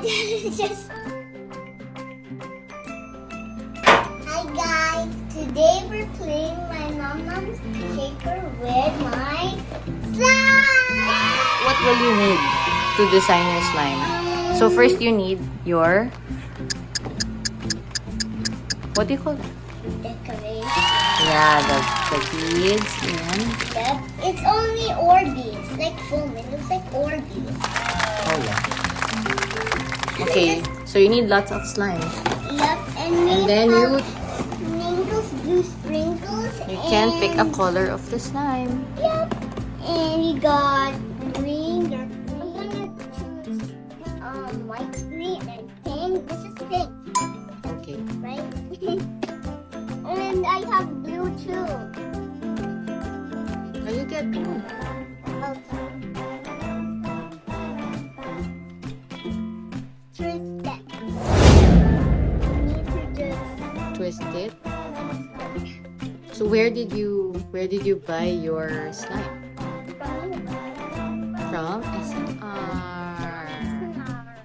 just... Hi guys, today we're playing my noms shaker with my slime. What will you need to design your slime? So first you need your... What do you call it? Decoration. Yeah, the beads and... Yep, it's only Orbeez, like foam. It looks like Orbeez. Oh yeah. Okay, so you need lots of slime. Yep, and then you blue sprinkles. You can pick a color of the slime. Yep, and we got green, dark green. I'm gonna choose white, green, and pink. This is pink. Okay. Right? And I have blue too. Oh, you get blue. Okay. Twist that. You need to just Twist it. So where did you buy your slime? From SNR.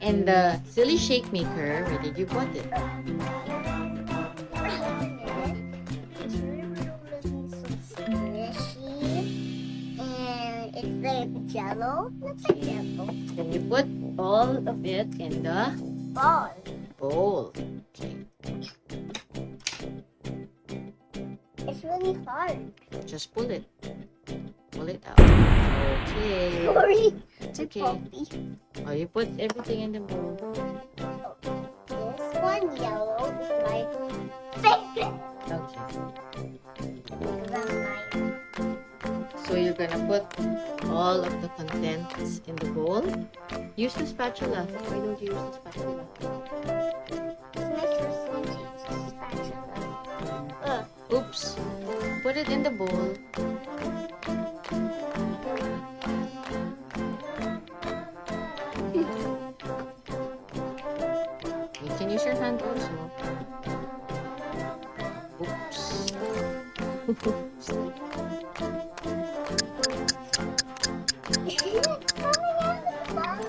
And the silly shake maker, where did you put it? It's really so squishy. And it's like jello. Looks like jello. Then you put all of it in the Ball. bowl. Okay. It's really hard. Just pull it. Pull it out. Okay. Sorry. It's okay. Oh, you put everything in the bowl. This one yellow is my favorite. Okay. That's So you're gonna put all of the contents in the bowl. Use the spatula. Why don't you use the spatula? It's my first one to use the spatula. Oops. Put it in the bowl. You can use your hand also. Oops. Oops. It's coming out of the box.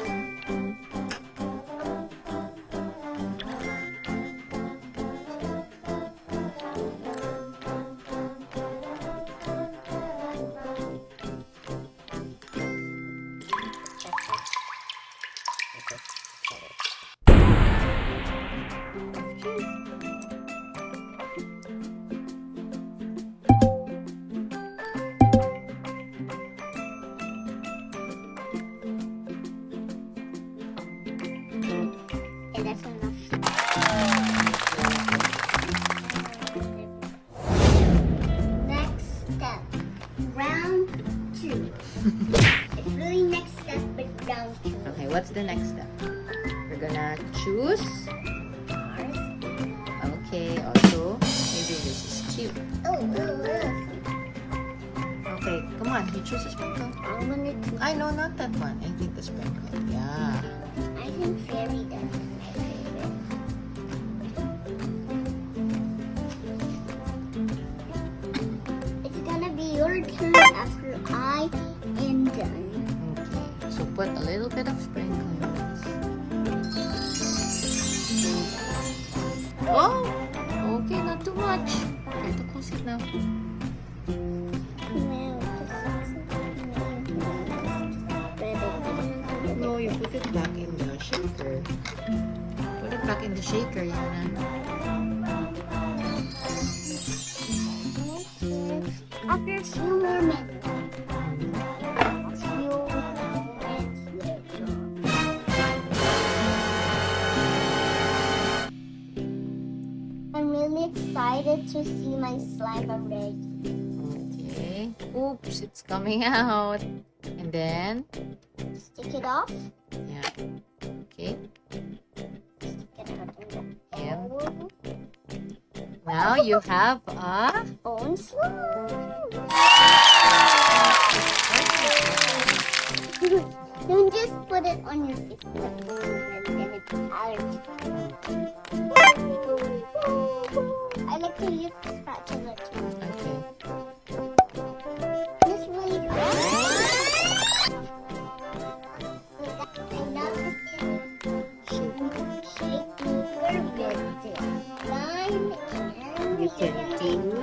Okay, that's enough. Next step, round 2. It's really next step, but round 2. Okay, what's the next step? We're gonna choose. Ours. Okay, also, maybe this is cute. Oh. Okay, come on, you choose a sprinkle. I'm gonna choose. I know, not that one. I think the sprinkle. Yeah. I think fairy dust is my favorite. It's gonna be your turn after I am done. Okay, so put a little bit of sprinkles. Oh, okay, not too much. Try to close it now. No, you put it back in the shaker. Put it back in the shaker, Yana. After a few more minutes. I'm really excited to see my slime already. Okay. Oops, it's coming out. And then, Just take it off. yeah. Okay. Stick it out in the And bowl. now you have a... Own slime. Don't just put it on your face. Then it's allergy. I like to use the spatula too. Okay. This really hard. I love this. green